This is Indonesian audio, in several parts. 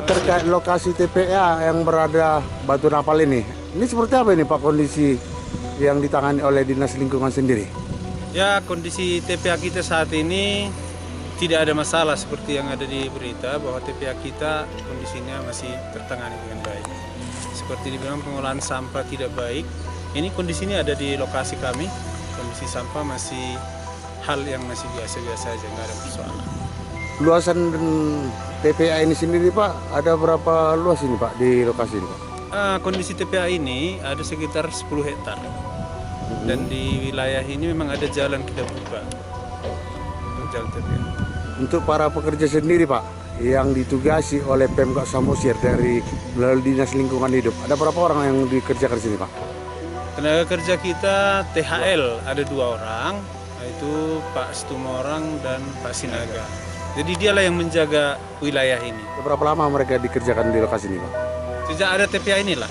Terkait lokasi TPA yang berada Batu Napal ini seperti apa ini Pak kondisi yang ditangani oleh Dinas Lingkungan sendiri? Ya, kondisi TPA kita saat ini tidak ada masalah seperti yang ada di berita bahwa TPA kita kondisinya masih tertangani dengan baik. Seperti dibilang pengolahan sampah tidak baik, ini kondisinya ada di lokasi kami, kondisi sampah masih hal yang masih biasa-biasa aja, nggak ada persoalan. Luasan TPA ini sendiri Pak, ada berapa luas ini Pak di lokasi ini Pak? Kondisi TPA ini ada sekitar 10 hektar. Dan di wilayah ini memang ada jalan kita buka untuk jalan TPA. Untuk para pekerja sendiri Pak, yang ditugasi oleh Pemkab Samosir dari melalui Dinas Lingkungan Hidup, ada berapa orang yang dikerjakan di sini Pak? Tenaga kerja kita THL ada 2 orang, yaitu Pak Stumorang dan Pak Sinaga. Jadi dialah yang menjaga wilayah ini. Berapa lama mereka dikerjakan di lokasi ini Pak? Sejak ada TPA inilah.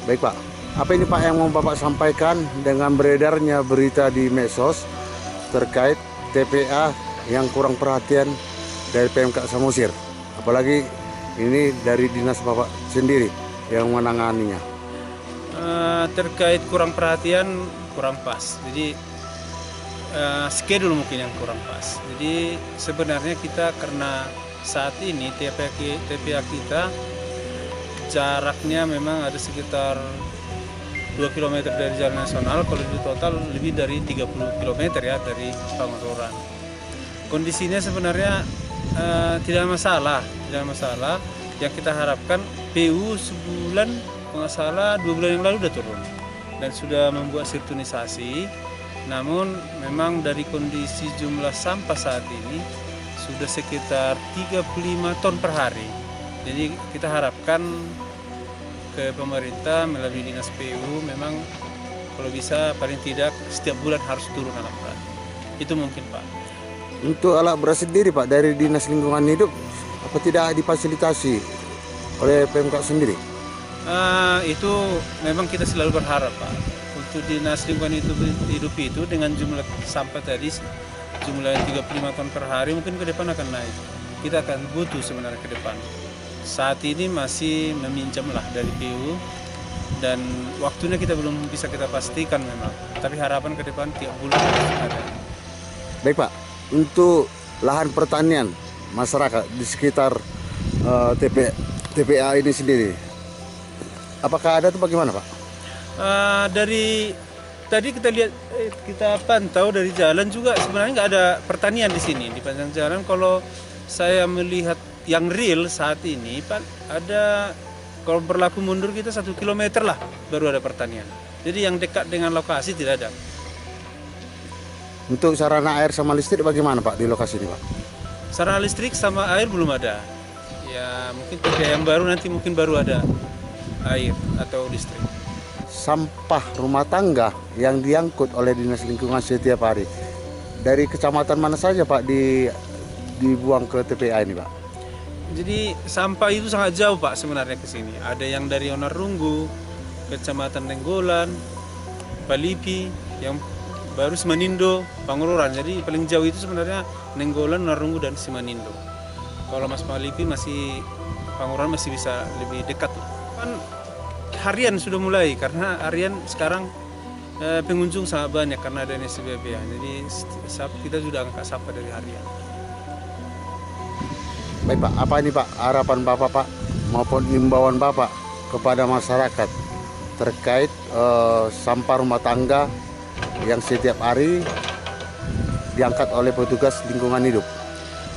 Baik Pak, apa ini Pak yang mau Bapak sampaikan dengan beredarnya berita di medsos terkait TPA yang kurang perhatian dari Pemkab Samosir? Apalagi ini dari dinas Bapak sendiri yang menanganinya. Terkait kurang perhatian, kurang pas. Jadi schedule mungkin yang kurang pas. Jadi sebenarnya kita karena saat ini TPA kita jaraknya memang ada sekitar 2 km dari jalan nasional, kalau di total lebih dari 30 km ya dari Pangandaran. Kondisinya sebenarnya tidak masalah. Yang kita harapkan PU sebulan, kalau nggak salah 2 bulan yang lalu sudah turun dan sudah membuat sirkunisasi. Namun memang dari kondisi jumlah sampah saat ini sudah sekitar 35 ton per hari. Jadi kita harapkan ke pemerintah melalui Dinas PU memang kalau bisa paling tidak setiap bulan harus turun alat berat. Itu mungkin Pak. Untuk alat berat sendiri Pak dari Dinas Lingkungan Hidup apa tidak difasilitasi oleh Pemkab sendiri? Itu memang kita selalu berharap Pak. Untuk Dinas Lingkungan Hidup itu dengan jumlah sampah tadi jumlah 35 ton per hari mungkin ke depan akan naik. Kita akan butuh sebenarnya ke depan. Saat ini masih meminjam lah dari PU dan waktunya kita belum bisa kita pastikan memang. Tapi harapan ke depan tiap bulan ada. Baik Pak, untuk lahan pertanian masyarakat di sekitar TPA ini sendiri, apakah ada atau bagaimana Pak? Dari tadi kita lihat, kita pantau dari jalan juga sebenarnya nggak ada pertanian di sini di panjang jalan. Kalau saya melihat yang real saat ini, Pak, ada kalau berlaku mundur kita 1 km lah baru ada pertanian. Jadi yang dekat dengan lokasi tidak ada. Untuk sarana air sama listrik bagaimana Pak di lokasi ini Pak? Sarana listrik sama air belum ada. Ya mungkin TPA yang baru nanti mungkin baru ada air atau listrik. Sampah rumah tangga yang diangkut oleh Dinas Lingkungan setiap hari dari kecamatan mana saja Pak dibuang ke TPA ini Pak? Jadi sampah itu sangat jauh Pak sebenarnya ke sini. Ada yang dari Onarunggu, Kecamatan Nenggolan, Palipi, yang baru Simanindo, Pangururan. Jadi paling jauh itu sebenarnya Nenggolan, Onarunggu dan Simanindo. Kalau Mas Palipi masih Pangururan masih bisa lebih dekat. Kan harian sudah mulai karena harian sekarang pengunjung sangat banyak karena ada NSBB ya. Jadi kita sudah angkat sampah dari harian. Baik Pak, apa ini Pak harapan Bapak Pak maupun imbauan Bapak kepada masyarakat terkait sampah rumah tangga yang setiap hari diangkat oleh petugas lingkungan hidup?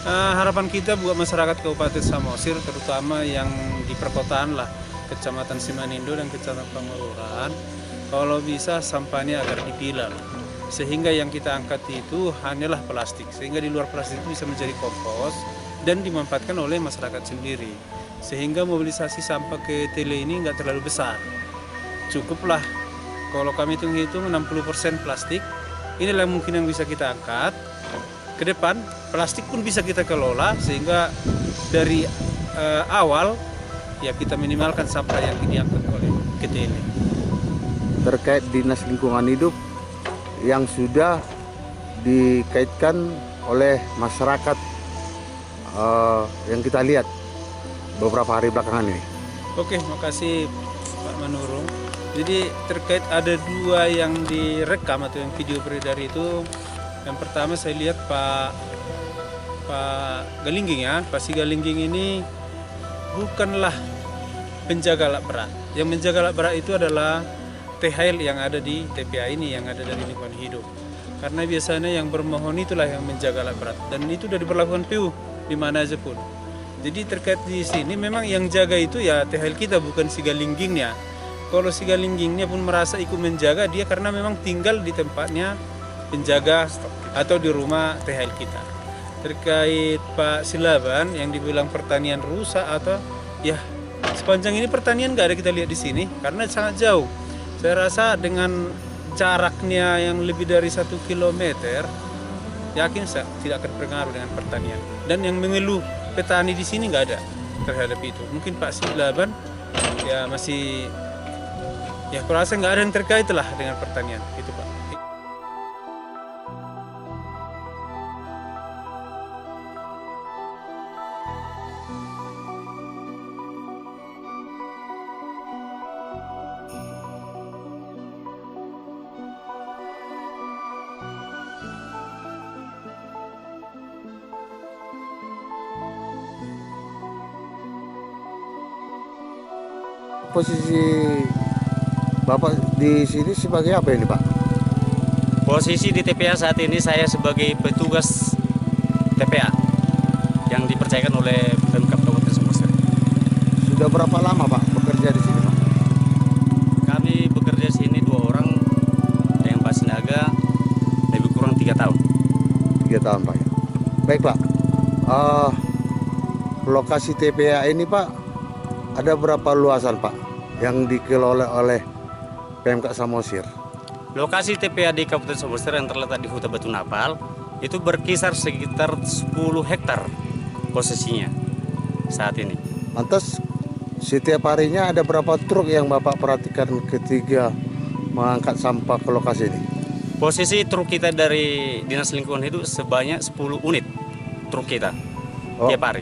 Harapan kita buat masyarakat Kabupaten Samosir, terutama yang di perkotaan lah, Kecamatan Simanindo dan Kecamatan Pangururan, kalau bisa sampahnya agar dipilah, sehingga yang kita angkat itu hanyalah plastik, sehingga di luar plastik itu bisa menjadi kompos dan dimanfaatkan oleh masyarakat sendiri, sehingga mobilisasi sampah ke tele ini nggak terlalu besar. Cukuplah kalau kami hitung-hitung 60% plastik, inilah mungkin yang bisa kita angkat. Ke depan plastik pun bisa kita kelola sehingga dari awal ya kita minimalkan sampah yang diangkut oleh KTL. Terkait Dinas Lingkungan Hidup yang sudah dikaitkan oleh masyarakat yang kita lihat beberapa hari belakangan ini. Oke, makasih Pak Manurung. Jadi terkait ada 2 yang direkam atau yang video beredar itu, yang pertama saya lihat Pak Galingging ya, Pak Si Galingging ini bukanlah penjaga alat berat. Yang menjaga alat berat itu adalah THL yang ada di TPA ini, yang ada dari lingkungan hidup. Karena biasanya yang bermohon itulah yang menjaga alat berat, dan itu sudah diberlakukan PU di mana aja pun. Jadi terkait di sini memang yang jaga itu ya THL kita, bukan Si Galinggingnya. Kalau Si Galinggingnya pun merasa ikut menjaga dia karena memang tinggal di tempatnya penjaga atau di rumah THL kita. Terkait Pak Silaban yang dibilang pertanian rusak atau ya sepanjang ini pertanian nggak ada kita lihat di sini karena sangat jauh. Saya rasa dengan jaraknya yang lebih dari 1 kilometer, yakin saya tidak akan berpengaruh dengan pertanian. Dan yang mengeluh petani di sini nggak ada terhadap itu. Mungkin Pak Silaban ya masih ya kurasa nggak ada yang terkait lah dengan pertanian itu Pak. Posisi Bapak di sini sebagai apa ini Pak? Posisi di TPA saat ini saya sebagai petugas TPA yang dipercayakan oleh Pemkab Kabupaten Samosir. Sudah berapa lama Pak bekerja di sini Pak? Kami bekerja di sini 2 orang dengan Pak Sinaga lebih kurang 3 tahun. 3 tahun Pak ya. Baik Pak, lokasi TPA ini Pak ada berapa luasan Pak yang dikelola oleh Pemkab Samosir? Lokasi TPA di Kabupaten Samosir yang terletak di Huta Batu Napal itu berkisar sekitar 10 hektar posisinya saat ini. Lantas setiap harinya ada berapa truk yang Bapak perhatikan ketika mengangkat sampah ke lokasi ini? Posisi truk kita dari Dinas Lingkungan Hidup sebanyak 10 unit truk kita tiap hari.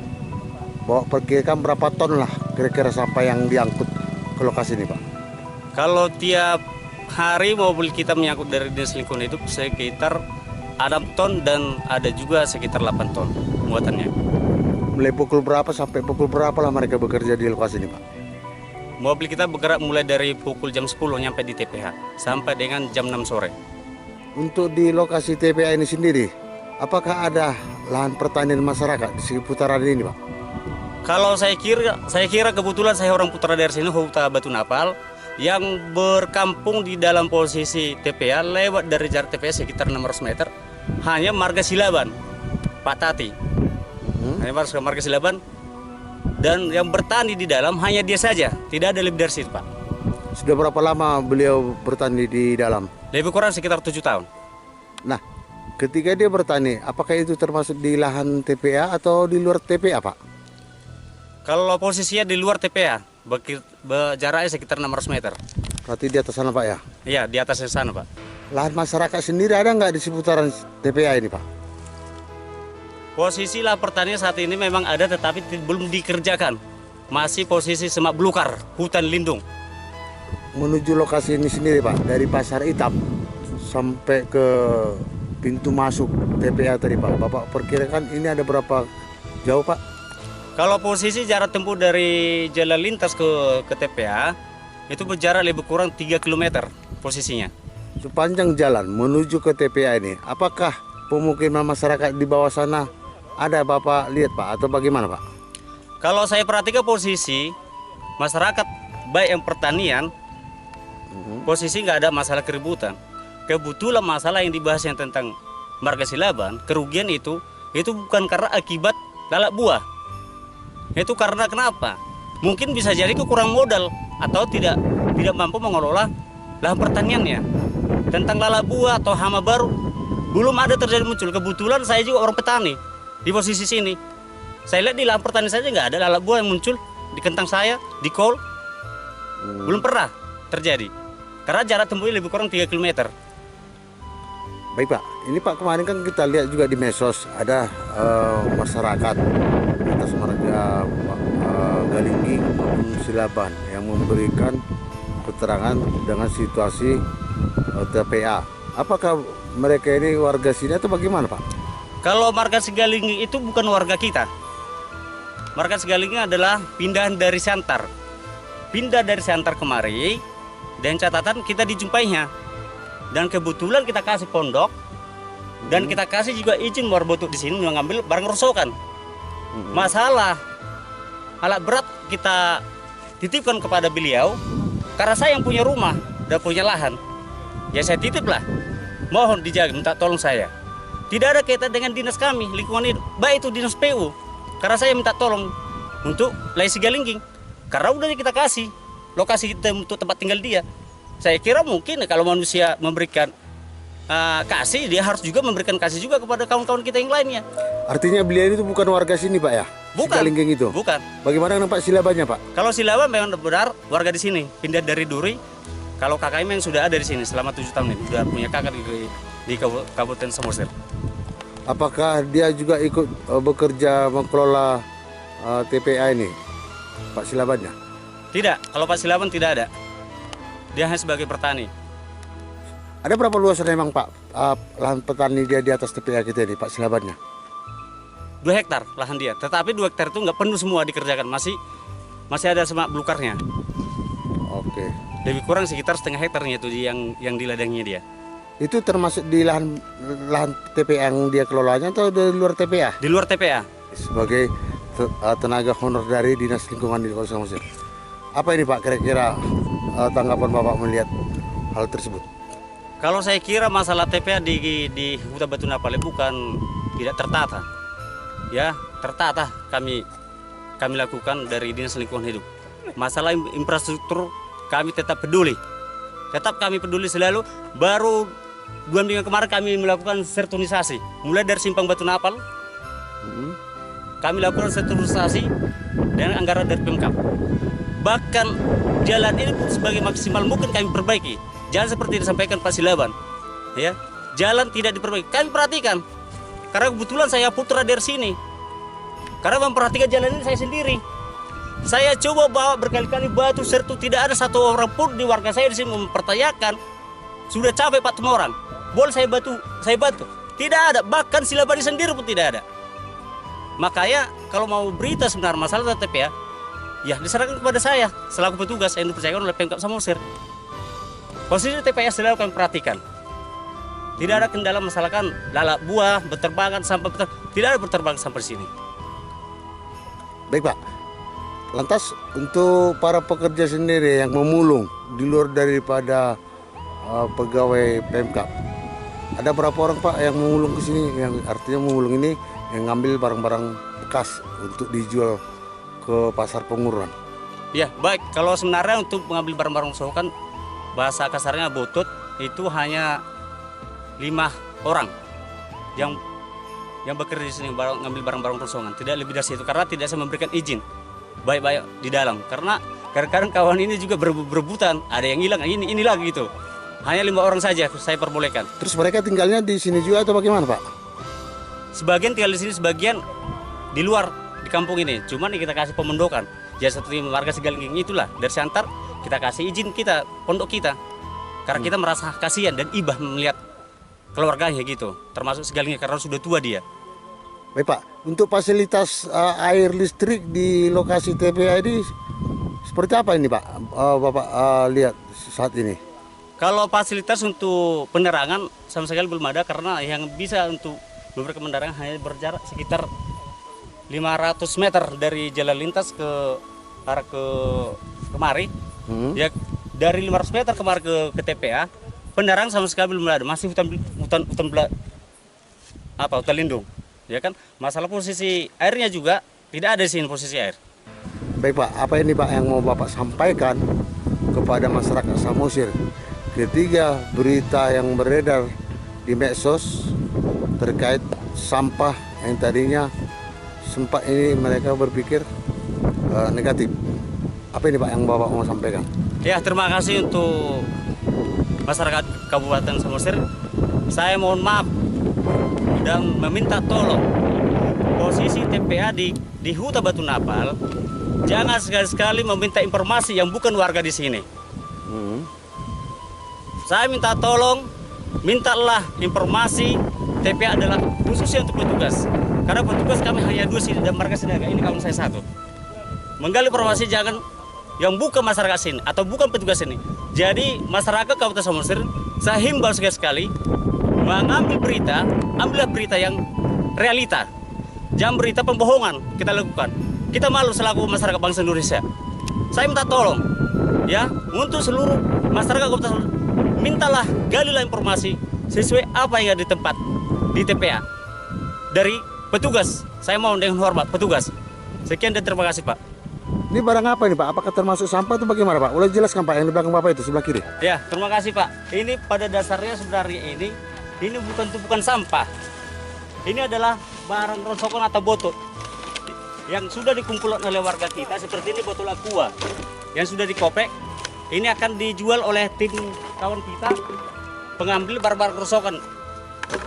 Bawa perkirakan berapa ton lah kira-kira sampah yang diangkut ke lokasi ini Pak? Kalau tiap hari mobil kita menyangkut dari Dinas Lingkungan Hidup sekitar 6 ton dan ada juga sekitar 8 ton muatannya. Mulai pukul berapa sampai pukul berapa lah mereka bekerja di lokasi ini Pak? Mobil kita bergerak mulai dari pukul jam 10 nyampe di TPH sampai dengan jam 6 sore. Untuk di lokasi TPA ini sendiri, apakah ada lahan pertanian masyarakat di seputaran ini Pak? Kalau saya kira kebetulan saya orang putra dari sini, Huta Batu Napal, yang berkampung di dalam posisi TPA lewat dari jarak TPA sekitar 600 meter hanya marga Silaban, Pak Tati. Hanya marga Silaban, dan yang bertani di dalam hanya dia saja, tidak ada lebih dari situ Pak. Sudah berapa lama beliau bertani di dalam? Lebih kurang sekitar 7 tahun. Nah, ketika dia bertani, apakah itu termasuk di lahan TPA atau di luar TPA, Pak? Kalau posisinya di luar TPA, jaraknya sekitar 600 meter. Berarti di atas sana, Pak ya? Iya, di atasnya sana, Pak. Lahan masyarakat sendiri ada nggak di seputaran TPA ini, Pak? Posisi lahan pertanian saat ini memang ada, tetapi belum dikerjakan. Masih posisi semak belukar, hutan lindung. Menuju lokasi ini sendiri, Pak, dari Pasar Itap sampai ke pintu masuk TPA tadi, Pak. Bapak perkirakan ini ada berapa jauh, Pak? Kalau posisi jarak tempuh dari jalan lintas ke TPA, itu berjarak lebih kurang 3 km posisinya. Sepanjang jalan menuju ke TPA ini, apakah pemukiman masyarakat di bawah sana ada Bapak lihat, Pak, atau bagaimana, Pak? Kalau saya perhatikan posisi masyarakat baik yang pertanian, posisi nggak ada masalah keributan. Kebetulan masalah yang dibahas yang tentang marga silaban, kerugian itu bukan karena akibat lalak buah. Itu karena kenapa? Mungkin bisa jadi kekurang modal atau tidak mampu mengelola lahan pertaniannya. Tentang lalak buah atau hama baru belum ada terjadi muncul. Kebetulan saya juga orang petani di posisi sini. Saya lihat di lahan pertanian saja nggak ada lalak buah yang muncul di kentang saya, di kol. Belum pernah terjadi. Karena jarak tempuhnya lebih kurang 3 km. Baik, Pak, ini Pak kemarin kan kita lihat juga di medsos ada masyarakat atas marga Galinggi maupun Silaban yang memberikan keterangan dengan situasi TPA. Apakah mereka ini warga sini atau bagaimana, Pak? Kalau marga Segalinggi itu bukan warga kita. Marga Segalinggi adalah pindahan dari Siantar. Pindah dari Siantar kemari, dan catatan kita dijumpainya. Dan kebetulan kita kasih pondok, dan kita kasih juga izin warbotuk di sini mengambil barang rosokan. Masalah alat berat kita titipkan kepada beliau, karena saya yang punya rumah dan punya lahan. Ya saya titiplah, mohon dijaga, minta tolong saya. Tidak ada kaitan dengan dinas kami, lingkungan hidup, baik itu dinas PU. Karena saya minta tolong untuk Lai Sigalingging, karena udah kita kasih lokasi kita untuk tempat tinggal dia. Saya kira mungkin kalau manusia memberikan kasih, dia harus juga memberikan kasih juga kepada kawan-kawan kita yang lainnya. Artinya beliau itu bukan warga sini, Pak ya? Bukan. Sigalingging itu? Bukan. Bagaimana nampak silabannya, Pak? Kalau Silaban memang benar warga di sini, pindah dari Duri. Kalau kakaknya memang sudah ada di sini selama 7 tahun ini, sudah punya kakak di Kabupaten Samosir. Apakah dia juga ikut bekerja mengelola TPA ini, Pak Silabannya? Tidak, kalau Pak Silaban tidak ada. Dia hanya sebagai petani. Ada berapa luasan memang, Pak, lahan petani dia di atas TPA kita ini, Pak Silabannya? 2 hektar lahan dia, tetapi 2 hektar itu nggak penuh semua dikerjakan, masih ada semak belukarnya. Oke. Lebih kurang sekitar setengah hektarnya itu yang di ladangnya dia. Itu termasuk di lahan TPA yang dia kelolanya atau di luar TPA? Di luar TPA. Sebagai tenaga honor dari Dinas Lingkungan di Kota Samosir. Apa ini, Pak, kira-kira tanggapan Bapak melihat hal tersebut? Kalau saya kira masalah TPA di Huta Batu Napale bukan tidak tertata. Ya, tertata kami lakukan dari Dinas Lingkungan Hidup. Masalah infrastruktur kami tetap peduli. Tetap kami peduli selalu. Baru 2 minggu kemarin kami melakukan sertunisasi. Mulai dari Simpang Batu Napal, kami lakukan sertunisasi dengan anggaran dari Pemkab. Bahkan jalan ini sebagai maksimal mungkin kami perbaiki. Jalan seperti disampaikan Pak Silaban, ya, jalan tidak diperbaiki. Kami perhatikan, karena kebetulan saya putra dari sini. Karena memperhatikan jalan ini saya sendiri. Saya coba bawa berkali-kali batu sertu, tidak ada satu orang pun di warga saya di sini mempertanyakan. Sudah capek Pak temu orang, boleh saya bantu. Tidak ada, bahkan Silabani sendiri pun tidak ada. Makanya kalau mau berita sebenarnya masalah TPA, ya diserahkan kepada saya selaku petugas yang dipercayakan oleh Pemkab Samosir. Posisi TPA selalu kami perhatikan. Tidak ada kendala masalahkan lalak buah, berterbangan sampai tidak ada berterbangan sampai sini. Baik, Pak. Lantas untuk para pekerja sendiri yang memulung di luar daripada pegawai Pemkab, ada berapa orang, Pak, yang memulung ke sini? Yang artinya memulung ini yang ngambil barang-barang bekas untuk dijual ke pasar pengururan. Ya, baik. Kalau sebenarnya untuk mengambil barang-barang rosokan, bahasa kasarnya botut itu hanya 5 orang. yang bekerja di sini ngambil barang-barang rongsokan. Tidak lebih dari itu karena tidak saya memberikan izin baik-baik di dalam. Karena kadang-kadang kawan ini juga berebutan, ada yang hilang, ini lagi gitu. Hanya 5 orang saja saya perbolehkan. Terus mereka tinggalnya di sini juga atau bagaimana, Pak? Sebagian tinggal di sini, sebagian di luar di kampung ini. Cuman kita kasih pemondokan. Jadi satu warga Segalingking itulah dari Siantar kita kasih izin kita pondok kita. Karena kita merasa kasihan dan ibah melihat keluarganya gitu. Termasuk Segalingking karena sudah tua dia. Baik Pak, untuk fasilitas air listrik di lokasi TPA ini seperti apa ini Pak? Bapak lihat saat ini? Kalau fasilitas untuk penerangan sama sekali belum ada karena yang bisa untuk memberikan penerangan hanya berjarak sekitar 500 meter dari jalan lintas ke arah kemari. Ya dari 500 meter kemari ke TPA, penerangan sama sekali belum ada. Masih hutan lindung. Ya kan? Masalah posisi airnya juga tidak ada di sini posisi air. Baik Pak, apa ini Pak yang mau Bapak sampaikan kepada masyarakat Samosir ketika berita yang beredar di medsos terkait sampah yang tadinya sempat ini mereka berpikir negatif. Apa ini Pak yang Bapak mau sampaikan? Ya, terima kasih untuk masyarakat Kabupaten Samosir. Saya mohon maaf dan meminta tolong posisi TPA di Huta Batu Napal jangan sekali-sekali meminta informasi yang bukan warga di sini. Saya minta tolong, mintalah informasi TPA adalah khususnya untuk petugas. Karena petugas kami hanya 2 sini dan mereka sedangkan ini kawan saya 1. Menggali informasi jangan yang bukan masyarakat sini atau bukan petugas ini. Jadi masyarakat Kabupaten Samosir saya himbau sekali mengambil berita, ambillah berita yang realita. Jangan berita pembohongan kita lakukan. Kita malu selaku masyarakat bangsa Indonesia. Saya minta tolong ya untuk seluruh masyarakat Kabupaten Samosir, mintalah galilah informasi sesuai apa yang ada di tempat di TPA dari petugas. Saya mohon dengan hormat petugas. Sekian dan terima kasih Pak. Ini barang apa ini Pak? Apakah termasuk sampah atau bagaimana Pak? Boleh jelaskan Pak yang di belakang Bapak itu sebelah kiri? Ya, terima kasih Pak. Ini pada dasarnya sebenarnya ini bukan tumpukan sampah. Ini adalah barang rongsokan atau botol yang sudah dikumpulkan oleh warga kita. Seperti ini botol aqua yang sudah dikopek. Ini akan dijual oleh tim kawan kita pengambil barang-barang rongsokan.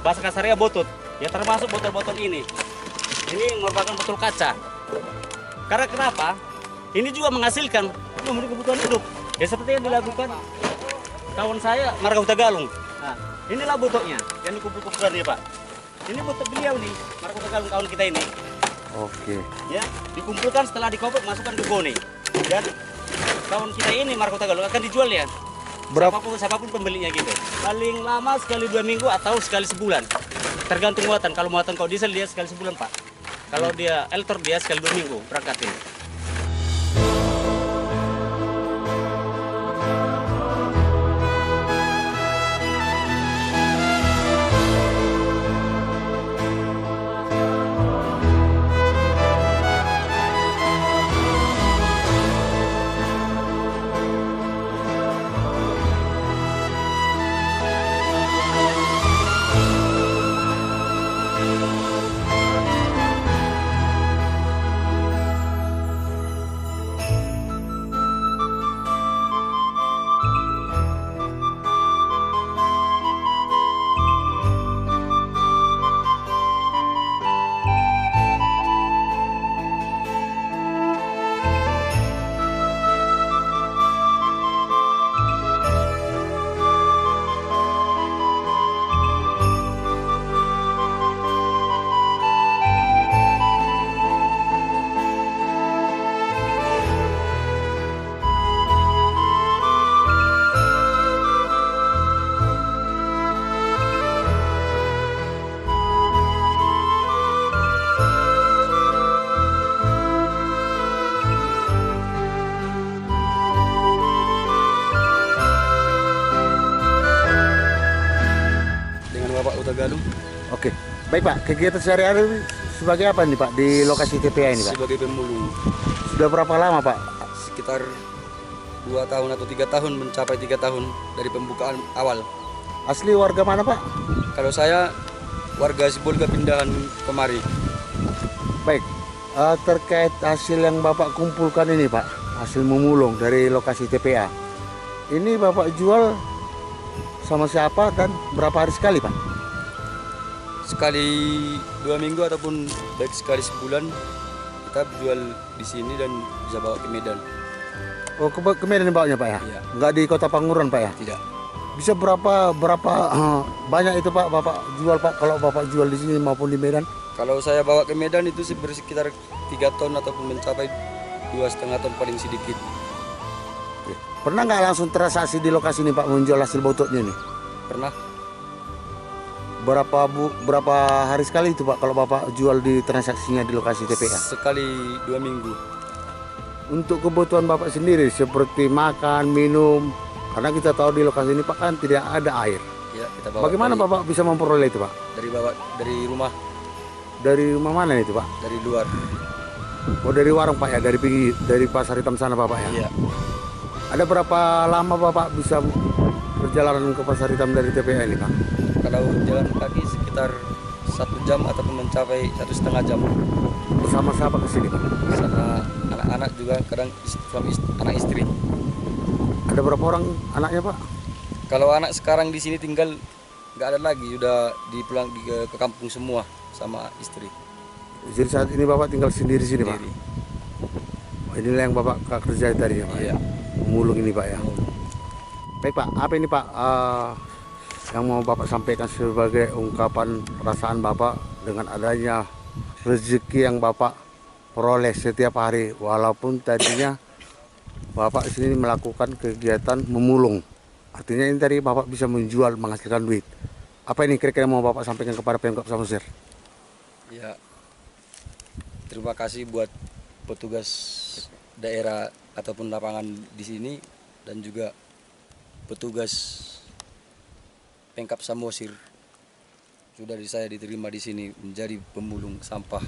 Bahasa kasarnya botol. Ya termasuk botol-botol ini. Ini merupakan botol kaca. Karena kenapa? Ini juga menghasilkan memenuhi kebutuhan hidup. Ya seperti yang dilakukan kawan saya Marga Huta Galung. Nah, inilah botolnya yang dikumpul-kumpulkan ya Pak. Ini botol beliau nih, Marga Huta Galung kawan kita ini. Oke. Ya, dikumpulkan setelah dikopek masukkan ke goni. Dan kawan kita ini Marga Huta Galung akan dijual ya. Siapapun pembelinya gitu. Paling lama sekali 2 minggu atau sekali sebulan. Tergantung muatan. Kalau muatan kau diesel dia sekali sebulan Pak. Kalau dia Eltor dia sekali 2 minggu berangkatin. Galung. Oke. Baik Pak, kegiatan sehari-hari sebagai apa nih Pak di lokasi TPA ini Pak? Sebagai pemulung. Sudah berapa lama Pak? Sekitar 2 tahun atau 3 tahun, mencapai 3 tahun dari pembukaan awal. Asli warga mana Pak? Kalau saya warga Sibolga pindahan kemari. Baik, terkait hasil yang Bapak kumpulkan ini Pak, hasil memulung dari lokasi TPA. Ini Bapak jual sama siapa dan berapa hari sekali Pak? Sekali 2 minggu ataupun baik sekali sebulan kita jual di sini dan bisa bawa ke Medan. Oh, ke Medan bawanya Pak ya? Iya. Nggak di Kota Panguran Pak ya? Tidak. Bisa berapa banyak itu Pak Bapak jual Pak kalau Bapak jual di sini maupun di Medan? Kalau saya bawa ke Medan itu sekitar 3 ton ataupun mencapai 2,5 ton paling sedikit. Pernah nggak langsung transaksi di lokasi ini Pak menjual hasil bototnya ini? Pernah Berapa hari sekali itu Pak kalau Bapak jual di transaksinya di lokasi TPA? sekali 2 minggu. Untuk kebutuhan Bapak sendiri seperti makan, minum, karena kita tahu di lokasi ini Pak kan tidak ada air. Ya, kita bawa Bagaimana dari, Bapak bisa memperoleh itu Pak? dari rumah, Dari rumah mana itu Pak? dari luar. Oh dari warung Pak ya, dari Pasar Hitam sana Bapak ya? Iya. Ada berapa lama Bapak bisa perjalanan ke Pasar Hitam dari TPA ini Pak? Kalau jalan kaki sekitar 1 jam ataupun mencapai 1,5 jam. Bersama siapa ke sini Pak? Sama anak-anak juga kadang anak istri. Ada berapa orang anaknya Pak? Kalau anak sekarang di sini tinggal nggak ada lagi, udah dipulang ke kampung semua sama istri. Jadi saat ini Bapak tinggal sendiri sini Pak? Sendiri. Oh, inilah yang Bapak kerja tadi ya Pak? Iya. Memulung ini Pak ya? Baik Pak, apa ini Pak yang mau Bapak sampaikan sebagai ungkapan perasaan Bapak dengan adanya rezeki yang Bapak peroleh setiap hari walaupun tadinya Bapak sini melakukan kegiatan memulung, artinya ini tadi Bapak bisa menjual menghasilkan duit. Apa ini kira-kira mau Bapak sampaikan kepada Pemkab Samosir? Ya, terima kasih buat petugas daerah ataupun lapangan di sini dan juga petugas Pemkab Samosir. Sudah saya diterima di sini menjadi pemulung sampah.